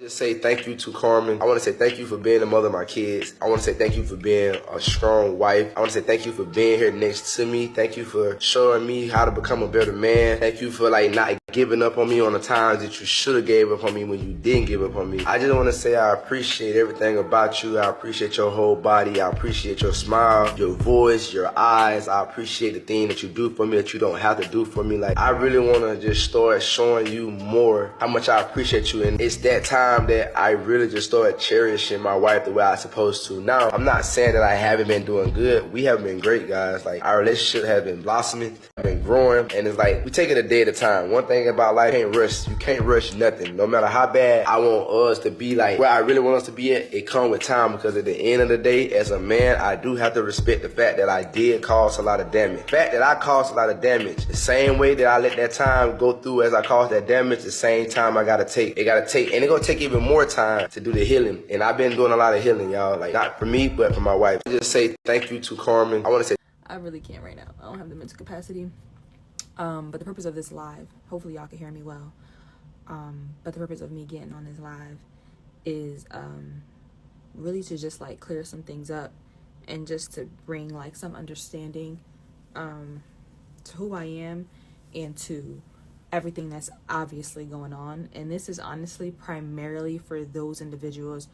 Just say thank you to Carmen. I want to say thank you for being the mother of my kids. I want to say thank you for being a strong wife. I want to say thank you for being here next to me. Thank you for showing me how to become a better man. Thank you for not giving up on me on the times that you should have gave up on me when you didn't give up on me. I just want to say I appreciate everything about you. I appreciate your whole body. I appreciate your smile, your voice, your eyes. I appreciate the thing that you do for me that you don't have to do for me. I really want to just start showing you more how much I appreciate you. And it's that time that I really just started cherishing my wife the way I was supposed to. Now, I'm not saying that I haven't been doing good. We have been great, guys. Our relationship has been blossoming, been growing, and it's we take it a day at a time. One thing about life, you can't rush nothing. No matter how bad I want us to be where I really want us to be at, it comes with time, because at the end of the day, as a man, I do have to respect the fact that I did cause a lot of damage. The fact that I caused a lot of damage, the same way that I let that time go through as I caused that damage, the same time I gotta take. And it's gonna take even more time to do the healing. And I've been doing a lot of healing, y'all. Not for me, but for my wife. I just say thank you to Carmen. I want to say I really can't right now. I don't have the mental capacity. But the purpose of this live, hopefully y'all can hear me well. But the purpose of me getting on this live is really to just clear some things up, and just to bring some understanding to who I am and to everything that's obviously going on. And this is honestly primarily for those individuals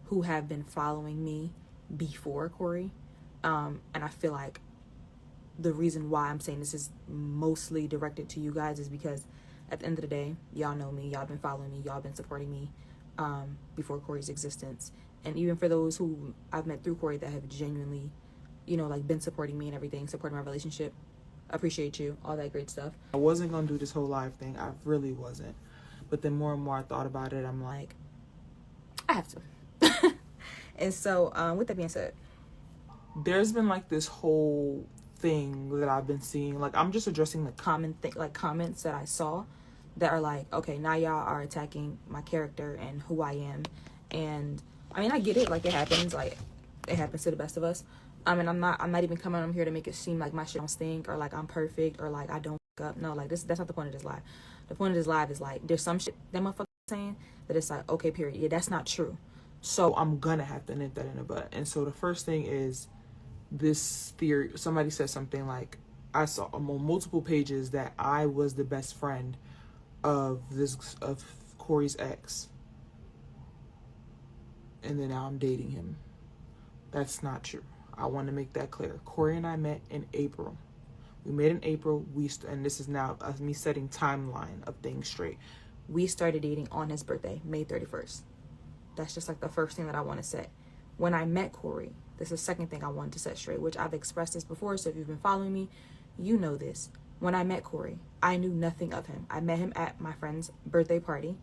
who have been following me before Corey. And I feel like the reason why I'm saying this is mostly directed to you guys is because at the end of the day, y'all know me, y'all been following me, y'all been supporting me before Corey's existence. And even for those who I've met through Corey that have genuinely, been supporting me and everything, supporting my relationship, appreciate you, all that great stuff. I wasn't going to do this whole live thing. I really wasn't. But then more and more I thought about it, I'm like, I have to. And so with that being said, there's been this whole thing that I've been seeing. I'm just addressing the common thing, comments that I saw that are okay, now y'all are attacking my character and who I am. And I mean, I get it, it happens, it happens to the best of us. I mean, I'm not even coming on here to make it seem like my shit don't stink, or I'm perfect, or I don't fuck up. No, that's not the point of this live. The point of this live is there's some shit that motherfucker saying that it's okay, period. Yeah, that's not true. So I'm gonna have to nip that in the butt. And so the first thing is this theory. Somebody said something I saw on multiple pages that I was the best friend of Corey's ex, and then now I'm dating him. That's not true. I want to make that clear. Corey and I met in April. We met in April. And this is now me setting timeline of things straight. We started dating on his birthday, May 31st. That's just the first thing that I want to set. When I met Corey, this is the second thing I wanted to set straight, which I've expressed this before, so if you've been following me, you know this. When I met Corey, I knew nothing of him. I met him at my friend's birthday party,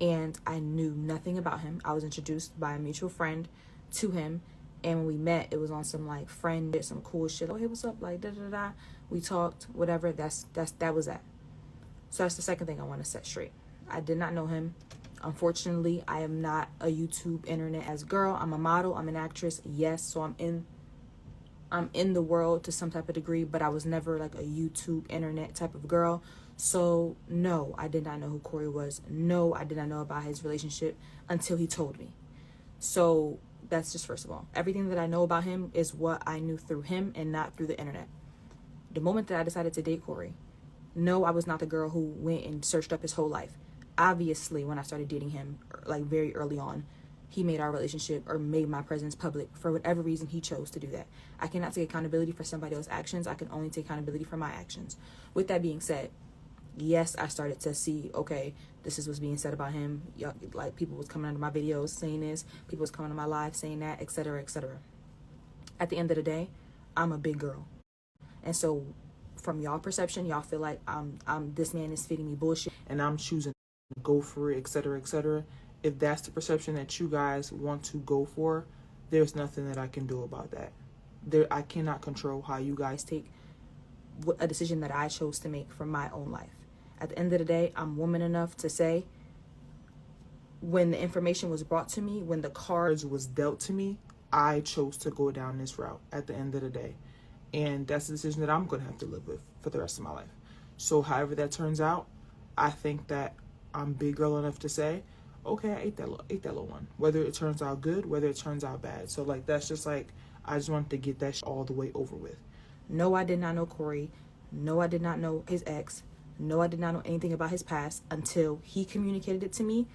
and I knew nothing about him. I was introduced by a mutual friend to him, and when we met, it was on some friend, some cool shit. Oh, hey, what's up? Da da da. We talked, whatever. That was that. So that's the second thing I want to set straight. I did not know him. Unfortunately, I am not a YouTube internet as girl. I'm a model. I'm an actress. Yes, so I'm in the world to some type of degree, but I was never a YouTube internet type of girl. So no, I did not know who Corey was. No, I did not know about his relationship until he told me. So that's just first of all. Everything that I know about him is what I knew through him and not through the internet. The moment that I decided to date Corey, no, I was not the girl who went and searched up his whole life. Obviously, when I started dating him, very early on, he made our relationship or made my presence public for whatever reason he chose to do that. I cannot take accountability for somebody else's actions. I can only take accountability for my actions. With that being said, yes, I started to see, okay, this is what's being said about him. People was coming under my videos saying this. People was coming to my live saying that, etc., etc. At the end of the day, I'm a big girl. And so from y'all perception, y'all feel like this man is feeding me bullshit, and I'm choosing to go for it, etc., etc. If that's the perception that you guys want to go for, there's nothing that I can do about that. I cannot control how you guys take a decision that I chose to make for my own life. At the end of the day, I'm woman enough to say, when the information was brought to me, when the cards was dealt to me, I chose to go down this route at the end of the day. And that's the decision that I'm going to have to live with for the rest of my life. So however that turns out, I think that I'm big girl enough to say, okay, I ate that little one. Whether it turns out good, whether it turns out bad. So like that's just like I just wanted to get that all the way over with. No, I did not know Corey. No, I did not know his ex. No, I did not know anything about his past until he communicated it to me.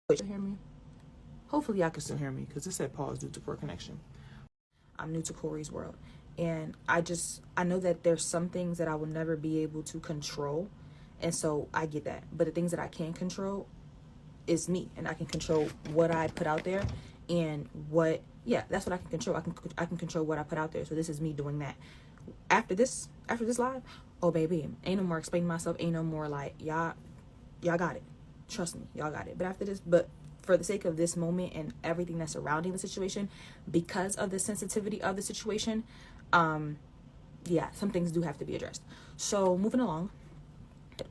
Wait, you hear me? Hopefully y'all can Still hear me because it said pause due to poor connection. I'm new to Corey's world. And I know that there's some things that I will never be able to control. And so I get that. But the things that I can control is me. And I can control what I put out there and that's what I can control. I can control what I put out there. So this is me doing that. After this live, oh baby, ain't no more explaining myself. Ain't no more like, y'all got it. Trust me, y'all got it. But for the sake of this moment and everything that's surrounding the situation, because of the sensitivity of the situation, some things do have to be addressed. So moving along,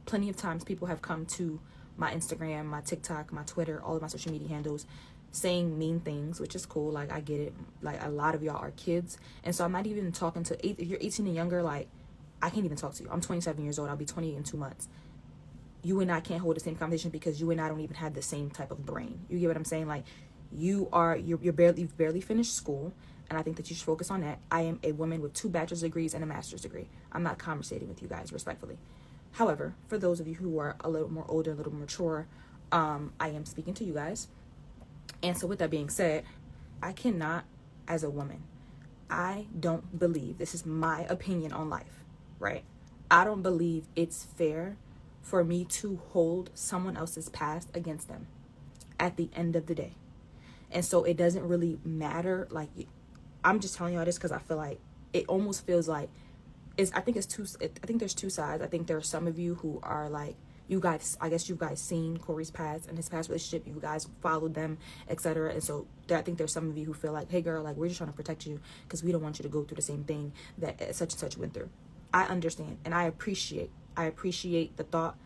plenty of times people have come to my Instagram, my TikTok, my Twitter, all of my social media handles saying mean things, which is cool. Like, I get it. Like, a lot of y'all are kids. And so I'm not even talking to, if you're 18 and younger, like, I can't even talk to you. I'm 27 years old. I'll be 28 in 2 months. You and I can't hold the same conversation because you and I don't even have the same type of brain. You get what I'm saying? Like, you've barely finished school, and I think that you should focus on that. I am a woman with 2 bachelor's degrees and a master's degree. I'm not conversating with you guys respectfully. However, for those of you who are a little more older, a little more mature, I am speaking to you guys. And so with that being said, I cannot, as a woman, I don't believe, this is my opinion on life, right? I don't believe it's fair for me to hold someone else's past against them at the end of the day. And so it doesn't really matter. Like, I'm just telling y'all this because I feel like it almost feels like I think there's 2 sides. I think there are some of you who are like, you guys seen Corey's past and his past relationship. You guys followed them, etc. And so I think there's some of you who feel like, hey girl, like, we're just trying to protect you because we don't want you to go through the same thing that such and such went through. I understand and I appreciate the thought.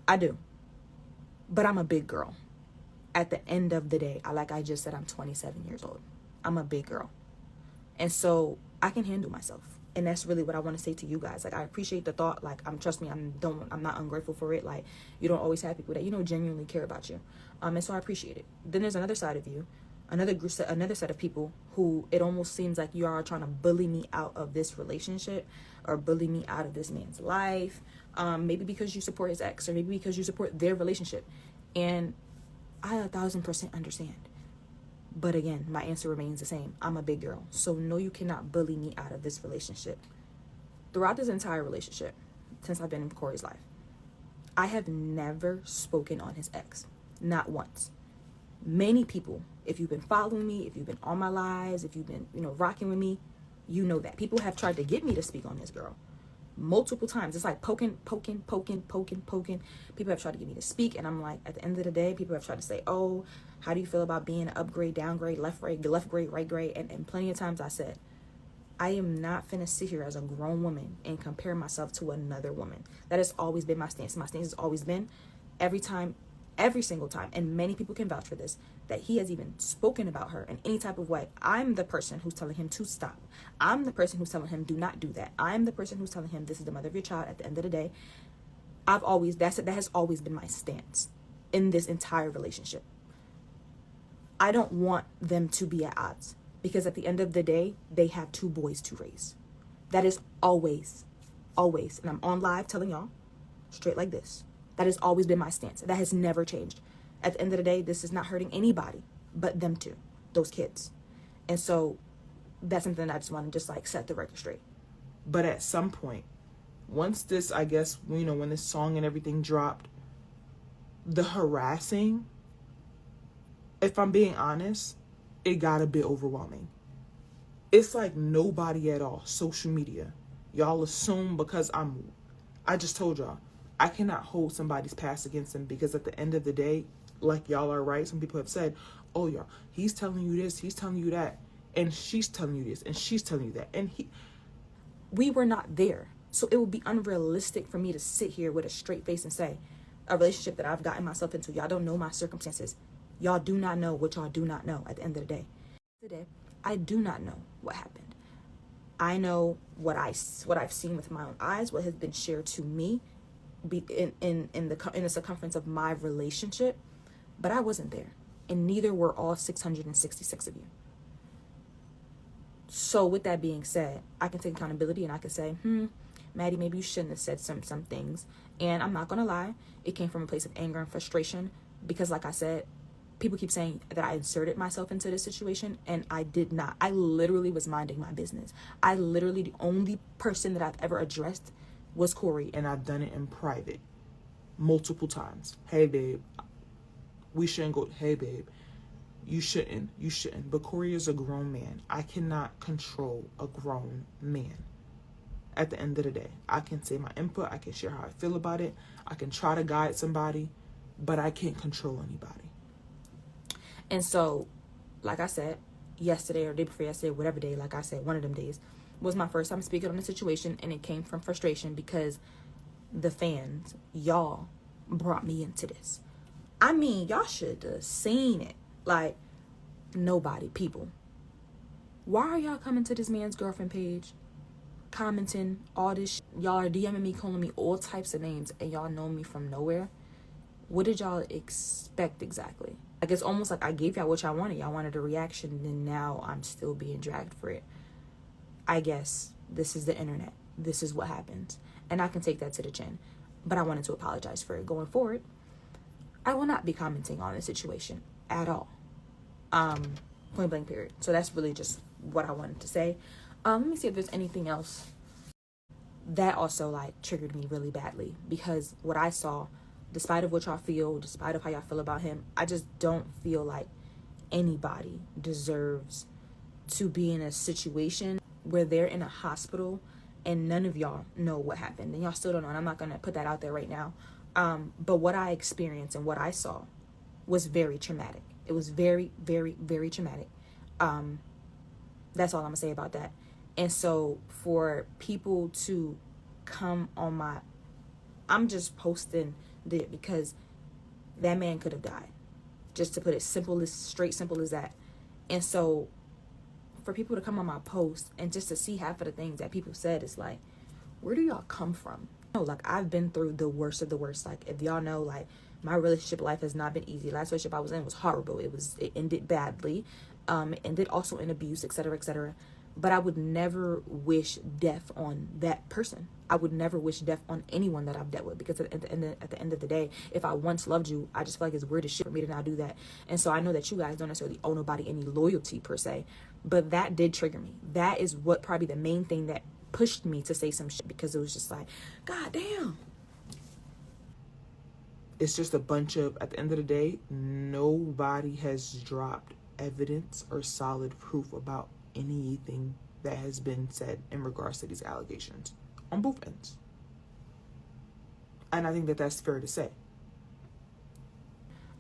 I do. But I'm a big girl. At the end of the day, like I just said, I'm 27 years old. I'm a big girl. And so I can handle myself. And that's really what I want to say to you guys. Like, I appreciate the thought. Like, trust me, I'm not ungrateful for it. Like, you don't always have people that, genuinely care about you. And so I appreciate it. Then there's another side of you, another set of people who it almost seems like you are trying to bully me out of this relationship or bully me out of this man's life. Maybe because you support his ex or maybe because you support their relationship. And I 1,000% understand. But again, my answer remains the same. I'm a big girl. So no, you cannot bully me out of this relationship. Throughout this entire relationship, since I've been in Corey's life, I have never spoken on his ex. Not once. Many people, if you've been following me, if you've been on my lives, if you've been, rocking with me, you know that. People have tried to get me to speak on this girl. Multiple times. It's like poking. People have tried to get me to speak, and I'm like, at the end of the day, people have tried to say, oh, how do you feel about being an upgrade, downgrade, left grade, right grade? And plenty of times I said, I am not finna sit here as a grown woman and compare myself to another woman. That has always been my stance. My stance has always been, every single time, and many people can vouch for this, that he has even spoken about her in any type of way. I'm the person who's telling him to stop. I'm the person who's telling him, do not do that. I'm the person who's telling him, this is the mother of your child. At the end of the day, that has always been my stance in this entire relationship. I don't want them to be at odds because at the end of the day, they have 2 boys to raise. That is always, and I'm on live telling y'all straight like this. That has always been my stance. That has never changed. At the end of the day, this is not hurting anybody but them 2, those kids. And so that's something that I just want to just like set the record straight. But at some point, once this, I guess, when this song and everything dropped, the harassing, if I'm being honest, it got a bit overwhelming. It's like nobody at all. Social media. Y'all assume because I just told y'all, I cannot hold somebody's past against them because at the end of the day, like y'all are right, some people have said, oh y'all, he's telling you this, he's telling you that, and she's telling you this, and she's telling you that, and we were not there. So it would be unrealistic for me to sit here with a straight face and say, a relationship that I've gotten myself into, y'all don't know my circumstances. Y'all do not know what y'all do not know at the end of the day. Today, I do not know what happened. I know what I've seen with my own eyes, what has been shared to me in the circumference of my relationship. but I wasn't there, and neither were all 666 of you. So with that being said, I can take accountability and I can say, Maddie, maybe you shouldn't have said some things. And I'm not going to lie, it came from a place of anger and frustration because, like I said, people keep saying that I inserted myself into this situation, and I did not. I literally was minding my business. The only person that I've ever addressed was Corey. And I've done it in private multiple times. Hey, babe, we shouldn't go. Hey, babe, you shouldn't. But Corey is a grown man. I cannot control a grown man. At the end of the day, I can say my input. I can share how I feel about it. I can try to guide somebody, but I can't control anybody. And so, like I said, yesterday or day before yesterday, whatever day, like I said, one of them days, was my first time speaking on the situation, and it came from frustration because the fans, y'all, brought me into this. I mean, y'all should have seen it. Like, nobody, people. Why are y'all coming to this man's girlfriend page, commenting all this y'all are DMing me, calling me all types of names, and y'all know me from nowhere? What did y'all expect exactly? Like, it's almost like I gave y'all what y'all wanted. Y'all wanted a reaction, and now I'm still being dragged for it. I guess this is the internet. This is what happens. And I can take that to the chin. But I wanted to apologize for it. Going forward, I will not be commenting on the situation at all. Point blank period. So that's really just what I wanted to say. Let me see if there's anything else that also like triggered me really badly, because what I saw, despite of what y'all feel, despite of how y'all feel about him, I just don't feel like anybody deserves to be in a situation where they're in a hospital and none of y'all know what happened, and y'all still don't know, and I'm not going to put that out there right now. But what I experienced and what I saw was very traumatic. It was very, very, very traumatic. That's all I'm going to say about that. And so for people to come on I'm just posting there because that man could have died. Just to put it simple as that. And so for people to come on my post and just to see half of the things that people said, it's like, where do y'all come from? No, like, I've been through the worst of the worst. Like, if y'all know, like, my relationship life has not been easy. Last relationship I was in was horrible. It ended badly. It ended also in abuse, etc., etc. But I would never wish death on that person. I would never wish death on anyone that I've dealt with, because at the end of the day, if I once loved you, I just feel like it's weird as shit for me to not do that. And so I know that you guys don't necessarily owe nobody any loyalty per se, but that did trigger me. That is what probably the main thing that pushed me to say some shit, because it was just like, God damn. It's just a bunch of, at the end of the day, nobody has dropped evidence or solid proof about anything that has been said in regards to these allegations on both ends. And I think that that's fair to say.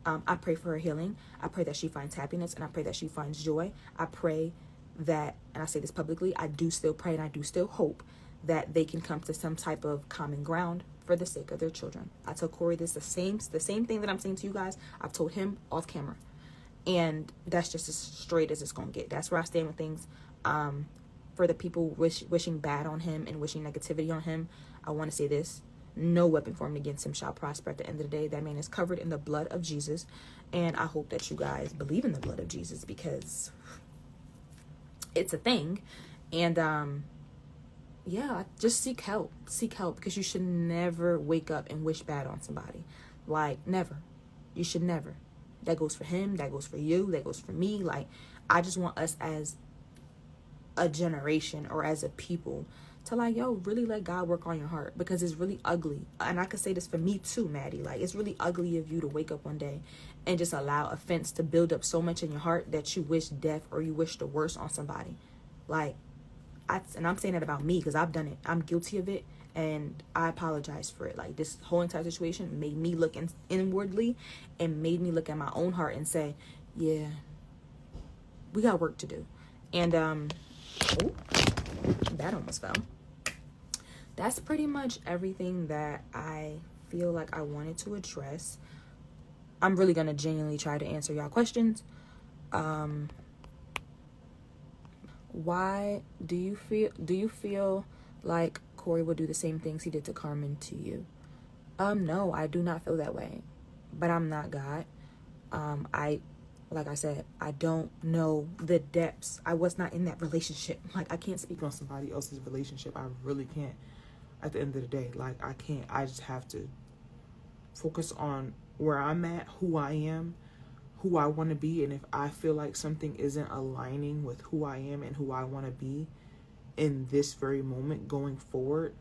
I pray for her healing. I pray that she finds happiness, and I pray that she finds joy. I pray that, and I say this publicly, I do still pray and I do still hope that they can come to some type of common ground for the sake of their children. I tell Corey this, the same thing that I'm saying to you guys, I've told him off camera. And that's just as straight as it's going to get. That's where I stand with things. For the people wishing bad on him and wishing negativity on him, I want to say this. No weapon formed against him shall prosper. At the end of the day, that man is covered in the blood of Jesus. And I hope that you guys believe in the blood of Jesus, because it's a thing. And yeah, just seek help. Seek help, because you should never wake up and wish bad on somebody. Like, never. You should never. That goes for him. That goes for you. That goes for me. Like, I just want us as a generation or as a people to, like, yo, really let God work on your heart, because it's really ugly. And I could say this for me too, Maddie. Like, it's really ugly of you to wake up one day and just allow offense to build up so much in your heart that you wish death or you wish the worst on somebody. Like, and I'm saying that about me because I've done it. I'm guilty of it, and I apologize for it. Like, this whole entire situation made me look inwardly and made me look at my own heart and say, yeah, we got work to do. And oh, that almost fell. That's pretty much everything that I feel like I wanted to address. I'm really gonna genuinely try to answer y'all questions. Why do you feel like Corey would do the same things he did to Carmen to you? No, I do not feel that way. But I'm not God. Like I said, I don't know the depths. I was not in that relationship. Like, I can't speak on somebody else's relationship. I really can't. At the end of the day, like, I can't. I just have to focus on where I'm at, who I am, who I want to be. And if I feel like something isn't aligning with who I am and who I want to be in this very moment going forward,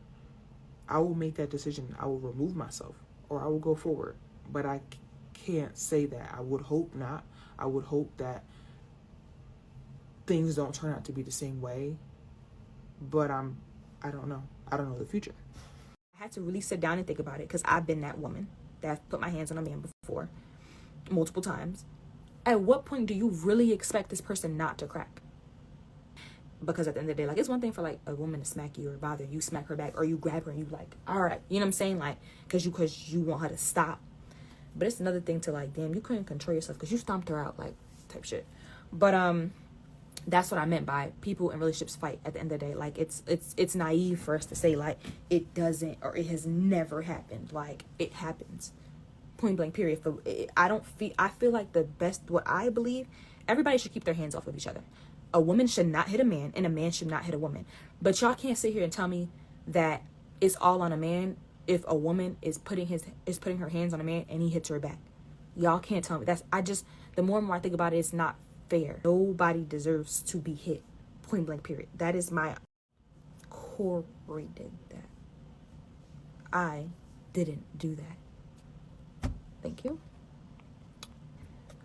I will make that decision. I will remove myself or I will go forward. But I can't say that. I would hope not. I would hope that things don't turn out to be the same way. But I don't know. I don't know the future. I had to really sit down and think about it, because I've been that woman that put my hands on a man before, multiple times. At what point do you really expect this person not to crack? Because at the end of the day, like, it's one thing for, like, a woman to smack you or bother you, smack her back, or you grab her and you like, all right, you know what I'm saying? Like, because you want her to stop. But it's another thing to, like, damn, you couldn't control yourself because you stomped her out, like, type shit. But that's what I meant by people in relationships fight at the end of the day. Like, it's naive for us to say, like, it doesn't, or it has never happened. Like, it happens. Point blank, period. I feel like what I believe, everybody should keep their hands off of each other. A woman should not hit a man, and a man should not hit a woman. But y'all can't sit here and tell me that it's all on a man if a woman is putting her hands on a man and he hits her back. Y'all can't tell me. The more and more I think about it, it's not fair. Nobody deserves to be hit. Point blank, period. That is my... Corey did that. I didn't do that. Thank you.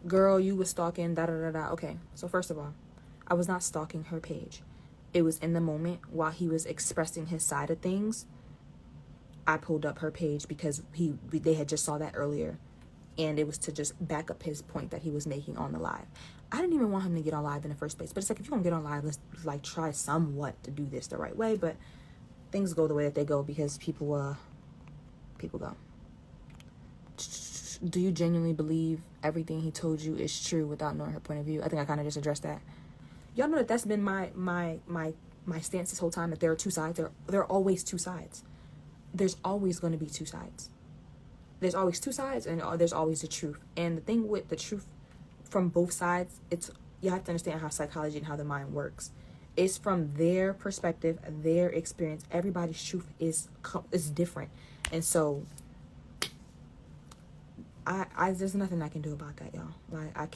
Girl, you was stalking, da-da-da-da. Okay, so first of all, I was not stalking her page. It was in the moment while he was expressing his side of things. I pulled up her page because they had just saw that earlier. And it was to just back up his point that he was making on the live. I didn't even want him to get on live in the first place. But it's like, if you're going to get on live, let's, like, try somewhat to do this the right way. But things go the way that they go because people go. Do you genuinely believe everything he told you is true without knowing her point of view? I think I kind of just addressed that. Y'all know that that's been my stance this whole time, that there are two sides. There are always two sides. There's always going to be two sides. There's always two sides, and there's always the truth. And the thing with the truth from both sides, you have to understand how psychology and how the mind works. It's from their perspective, their experience. Everybody's truth is different. And so there's nothing I can do about that, y'all. Like, I